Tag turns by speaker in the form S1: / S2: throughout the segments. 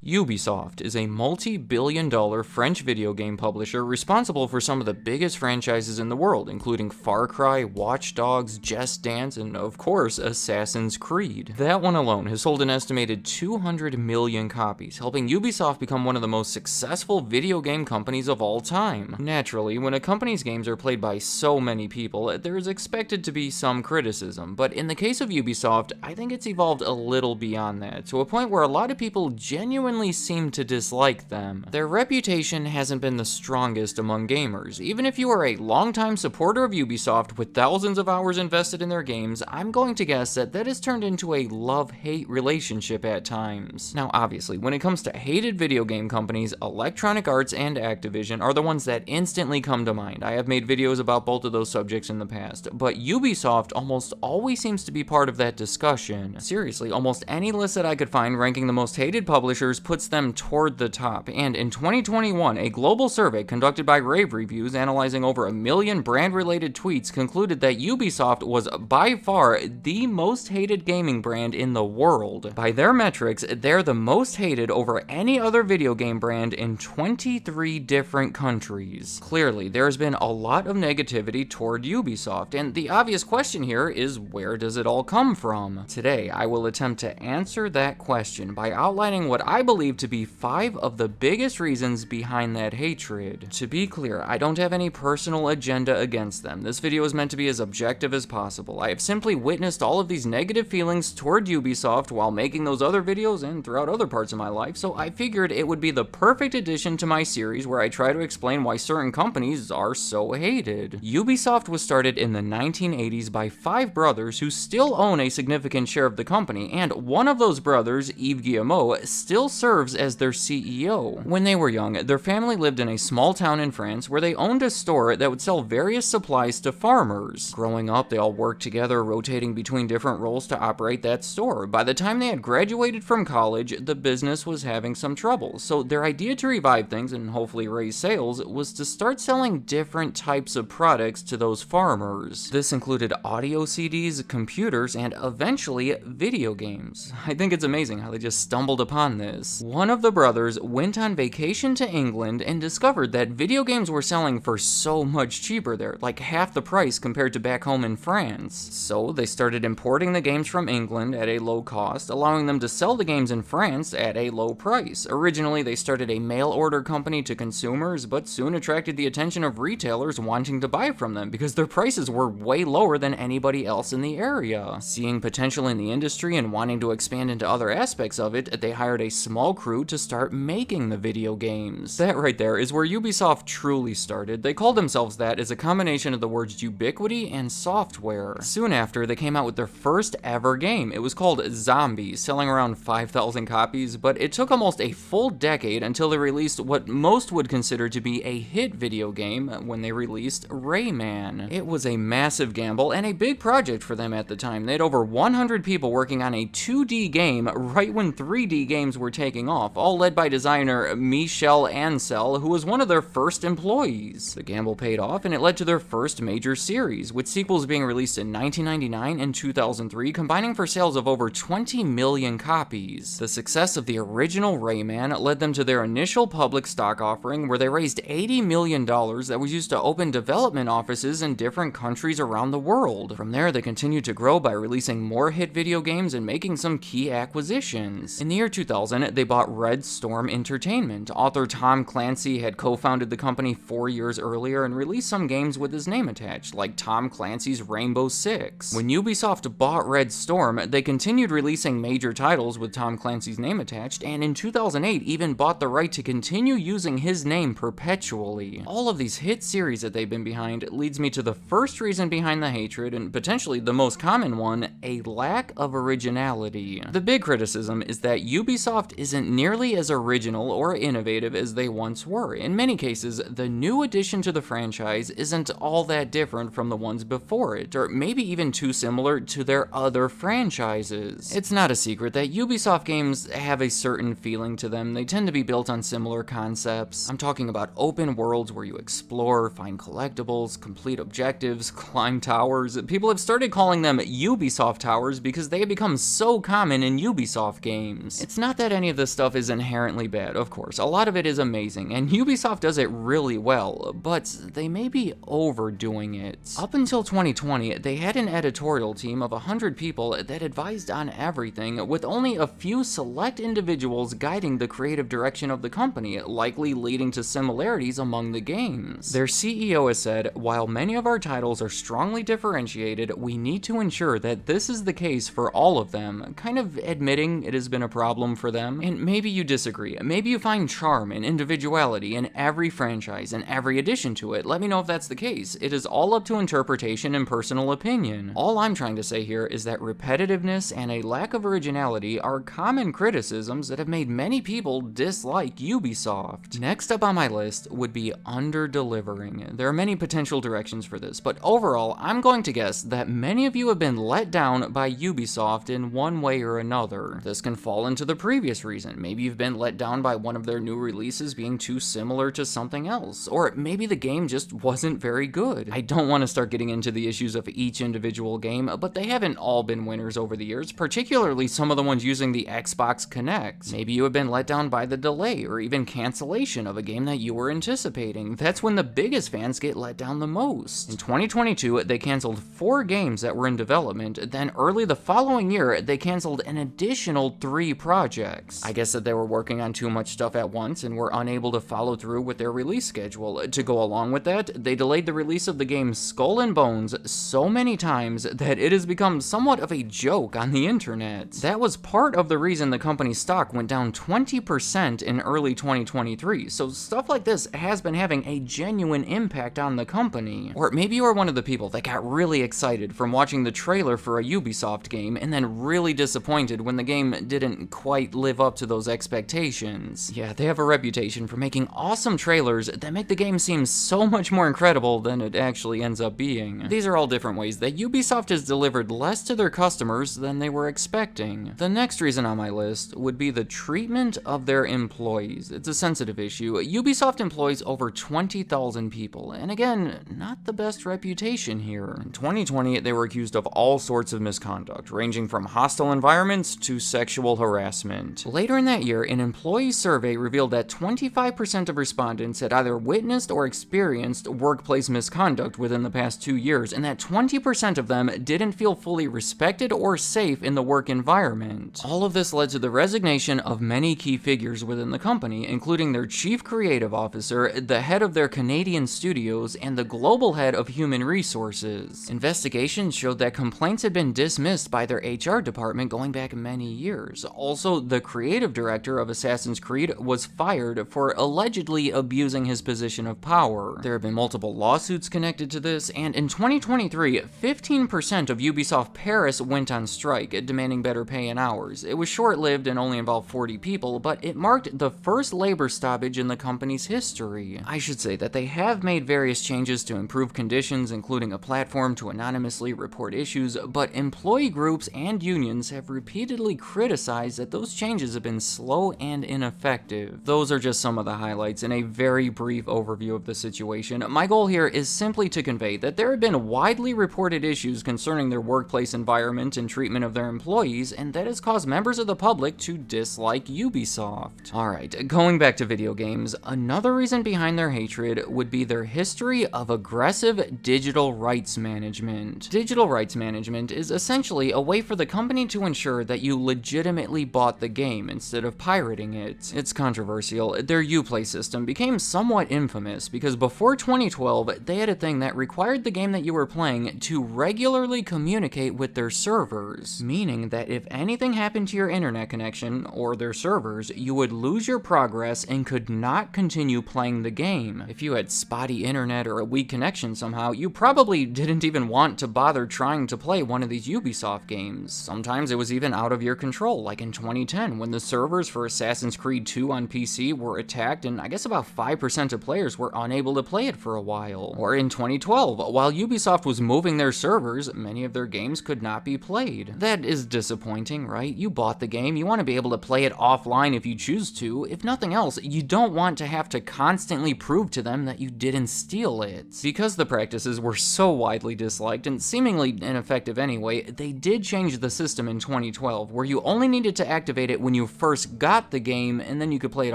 S1: Ubisoft is a multi-billion-dollar French video game publisher responsible for some of the biggest franchises in the world, including Far Cry, Watch Dogs, Just Dance, and of course, Assassin's Creed. That one alone has sold an estimated 200 million copies, helping Ubisoft become one of the most successful video game companies of all time. Naturally, when a company's games are played by so many people, there is expected to be some criticism, but in the case of Ubisoft, I think it's evolved a little beyond that, to a point where a lot of people genuinely seem to dislike them. Their reputation hasn't been the strongest among gamers. Even if you are a longtime supporter of Ubisoft with thousands of hours invested in their games, I'm going to guess that that has turned into a love-hate relationship at times. Now obviously, when it comes to hated video game companies, Electronic Arts and Activision are the ones that instantly come to mind. I have made videos about both of those subjects in the past, but Ubisoft almost always seems to be part of that discussion. Seriously, almost any list that I could find ranking the most hated publishers puts them toward the top, and in 2021, a global survey conducted by Rave Reviews analyzing over 1 million brand-related tweets concluded that Ubisoft was by far the most hated gaming brand in the world. By their metrics, they're the most hated over any other video game brand in 23 different countries. Clearly, there's been a lot of negativity toward Ubisoft, and the obvious question here is, where does it all come from? Today, I will attempt to answer that question by outlining what I believe to be 5 of the biggest reasons behind that hatred. To be clear, I don't have any personal agenda against them. This video is meant to be as objective as possible. I have simply witnessed all of these negative feelings toward Ubisoft while making those other videos and throughout other parts of my life, so I figured it would be the perfect addition to my series where I try to explain why certain companies are so hated. Ubisoft was started in the 1980s by 5 brothers who still own a significant share of the company, and one of those brothers, Yves Guillemot, still serves as their CEO. When they were young, their family lived in a small town in France where they owned a store that would sell various supplies to farmers. Growing up, they all worked together, rotating between different roles to operate that store. By the time they had graduated from college, the business was having some trouble, so their idea to revive things and hopefully raise sales was to start selling different types of products to those farmers. This included audio CDs, computers, and eventually video games. I think it's amazing how they just stumbled upon this. One of the brothers went on vacation to England and discovered that video games were selling for so much cheaper there, like half the price compared to back home in France. So they started importing the games from England at a low cost, allowing them to sell the games in France at a low price. Originally, they started a mail order company to consumers, but soon attracted the attention of retailers wanting to buy from them because their prices were way lower than anybody else in the area. Seeing potential in the industry and wanting to expand into other aspects of it, they hired a small crew to start making the video games. That right there is where Ubisoft truly started. They called themselves that as a combination of the words ubiquity and software. Soon after, they came out with their first ever game. It was called Zombies, selling around 5,000 copies, but it took almost a full decade until they released what most would consider to be a hit video game when they released Rayman. It was a massive gamble and a big project for them at the time. They had over 100 people working on a 2D game right when 3D games were taking off, all led by designer Michel Ancel, who was one of their first employees. The gamble paid off, and it led to their first major series, with sequels being released in 1999 and 2003, combining for sales of over 20 million copies. The success of the original Rayman led them to their initial public stock offering, where they raised $80 million that was used to open development offices in different countries around the world. From there, they continued to grow by releasing more hit video games and making some key acquisitions. In the year 2000, they bought Red Storm Entertainment. Author Tom Clancy had co-founded the company 4 years earlier and released some games with his name attached, like Tom Clancy's Rainbow Six. When Ubisoft bought Red Storm, they continued releasing major titles with Tom Clancy's name attached, and in 2008 even bought the right to continue using his name perpetually. All of these hit series that they've been behind leads me to the first reason behind the hatred, and potentially the most common one, a lack of originality. The big criticism is that Ubisoft is isn't nearly as original or innovative as they once were. In many cases, the new addition to the franchise isn't all that different from the ones before it, or maybe even too similar to their other franchises. It's not a secret that Ubisoft games have a certain feeling to them. They tend to be built on similar concepts. I'm talking about open worlds where you explore, find collectibles, complete objectives, climb towers. People have started calling them Ubisoft towers because they have become so common in Ubisoft games. It's not that any of this stuff is inherently bad, of course. A lot of it is amazing, and Ubisoft does it really well, but they may be overdoing it. Up until 2020, they had an editorial team of 100 people that advised on everything, with only a few select individuals guiding the creative direction of the company, likely leading to similarities among the games. Their CEO has said, "While many of our titles are strongly differentiated, we need to ensure that this is the case for all of them," kind of admitting it has been a problem for them. And maybe you disagree. Maybe you find charm and individuality in every franchise and every addition to it. Let me know if that's the case. It is all up to interpretation and personal opinion. All I'm trying to say here is that repetitiveness and a lack of originality are common criticisms that have made many people dislike Ubisoft. Next up on my list would be under-delivering. There are many potential directions for this, but overall, I'm going to guess that many of you have been let down by Ubisoft in one way or another. This can fall into the previous reason. Maybe you've been let down by one of their new releases being too similar to something else, or maybe the game just wasn't very good. I don't want to start getting into the issues of each individual game, but they haven't all been winners over the years, particularly some of the ones using the Xbox Kinect. Maybe you have been let down by the delay or even cancellation of a game that you were anticipating. That's when the biggest fans get let down the most. In 2022, they canceled 4 games that were in development, then early the following year, they canceled an additional 3 projects. I guess that they were working on too much stuff at once and were unable to follow through with their release schedule. To go along with that, they delayed the release of the game Skull and Bones so many times that it has become somewhat of a joke on the internet. That was part of the reason the company's stock went down 20% in early 2023, so stuff like this has been having a genuine impact on the company. Or maybe you are one of the people that got really excited from watching the trailer for a Ubisoft game and then really disappointed when the game didn't quite live up to those expectations. Yeah, they have a reputation for making awesome trailers that make the game seem so much more incredible than it actually ends up being. These are all different ways that Ubisoft has delivered less to their customers than they were expecting. The next reason on my list would be the treatment of their employees. It's a sensitive issue. Ubisoft employs over 20,000 people, and again, not the best reputation here. In 2020, they were accused of all sorts of misconduct, ranging from hostile environments to sexual harassment. Later in that year, an employee survey revealed that 25% of respondents had either witnessed or experienced workplace misconduct within the past 2 years, and that 20% of them didn't feel fully respected or safe in the work environment. All of this led to the resignation of many key figures within the company, including their chief creative officer, the head of their Canadian studios, and the global head of human resources. Investigations showed that complaints had been dismissed by their HR department going back many years. Also, the creative director of Assassin's Creed was fired for allegedly abusing his position of power. There have been multiple lawsuits connected to this, and in 2023, 15% of Ubisoft Paris went on strike, demanding better pay and hours. It was short-lived and only involved 40 people, but it marked the first labor stoppage in the company's history. I should say that they have made various changes to improve conditions, including a platform to anonymously report issues, but employee groups and unions have repeatedly criticized that those changes have been slow and ineffective. Those are just some of the highlights in a very brief overview of the situation. My goal here is simply to convey that there have been widely reported issues concerning their workplace environment and treatment of their employees, and that has caused members of the public to dislike Ubisoft. Alright, going back to video games, another reason behind their hatred would be their history of aggressive digital rights management. Digital rights management is essentially a way for the company to ensure that you legitimately bought the game instead of pirating it. It's controversial. Their Uplay system became somewhat infamous because before 2012, they had a thing that required the game that you were playing to regularly communicate with their servers, meaning that if anything happened to your internet connection or their servers, you would lose your progress and could not continue playing the game. If you had spotty internet or a weak connection somehow, you probably didn't even want to bother trying to play one of these Ubisoft games. Sometimes it was even out of your control, like in 2010 when the servers for Assassin's Creed 2 on PC were attacked, and I guess about 5% of players were unable to play it for a while. Or in 2012, while Ubisoft was moving their servers, many of their games could not be played. That is disappointing, right? You bought the game, you want to be able to play it offline if you choose to. If nothing else, you don't want to have to constantly prove to them that you didn't steal it. Because the practices were so widely disliked and seemingly ineffective anyway, they did change the system in 2012, where you only needed to activate it when you first got the game, and then you could play it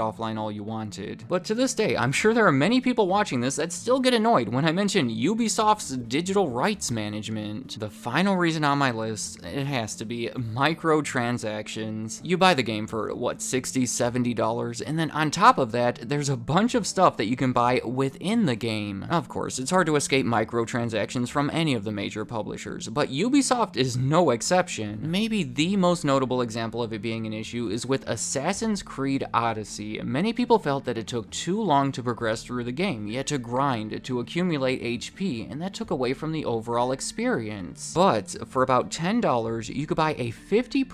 S1: offline all you wanted. But to this day, I'm sure there are many people watching this that still get annoyed when I mention Ubisoft's digital rights management. The final reason on my list, it has to be microtransactions. You buy the game for, what, $60, $70, and then on top of that, there's a bunch of stuff that you can buy within the game. Of course, it's hard to escape microtransactions from any of the major publishers, but Ubisoft is no exception. Maybe the most notable example of it being an issue is with Assassin's Creed Odyssey. Many people felt that it took too long to progress through the game. You had to grind to accumulate HP, and that took away from the overall experience. But for about $10, you could buy a 50%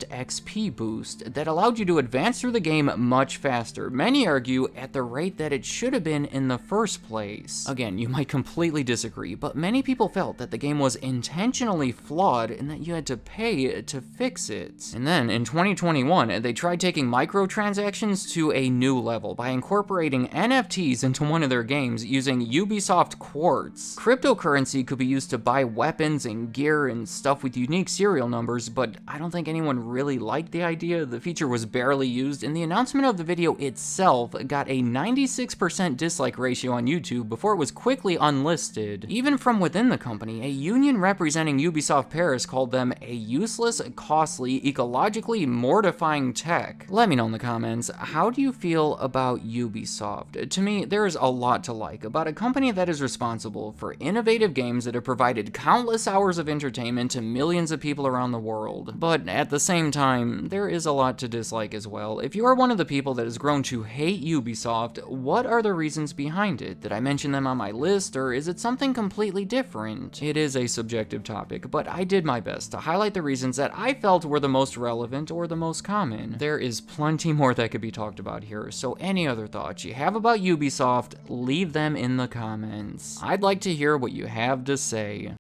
S1: XP boost that allowed you to advance through the game much faster. Many argue at the rate that it should have been in the first place. Again, you might completely disagree, but many people felt that the game was intentionally flawed and that you had to pay to fix it. And then in 2021, they tried taking microtransactions to a new level by incorporating NFTs into one of their games using Ubisoft Quartz. Cryptocurrency could be used to buy weapons and gear and stuff with unique serial numbers, but I don't think anyone really liked the idea. The feature was barely used, and the announcement of the video itself got a 96% dislike ratio on YouTube before it was quickly unlisted. Even from within the company, a union representing Ubisoft Paris called them a useless, costly, ecologically mortifying tech. Let me know in the comments, how do you feel about Ubisoft? To me, there is a lot to like about a company that is responsible for innovative games that have provided countless hours of entertainment to millions of people around the world. But at the same time, there is a lot to dislike as well. If you are one of the people that has grown to hate Ubisoft, what are the reasons behind it? Did I mention them on my list, or is it something completely different? It is a subjective topic, but I did my best to highlight the reasons that I felt were the most relevant or the most common. There is plenty more that could be talked about here, so any other thoughts you have about Ubisoft, leave them in the comments. I'd like to hear what you have to say.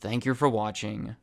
S1: Thank you for watching.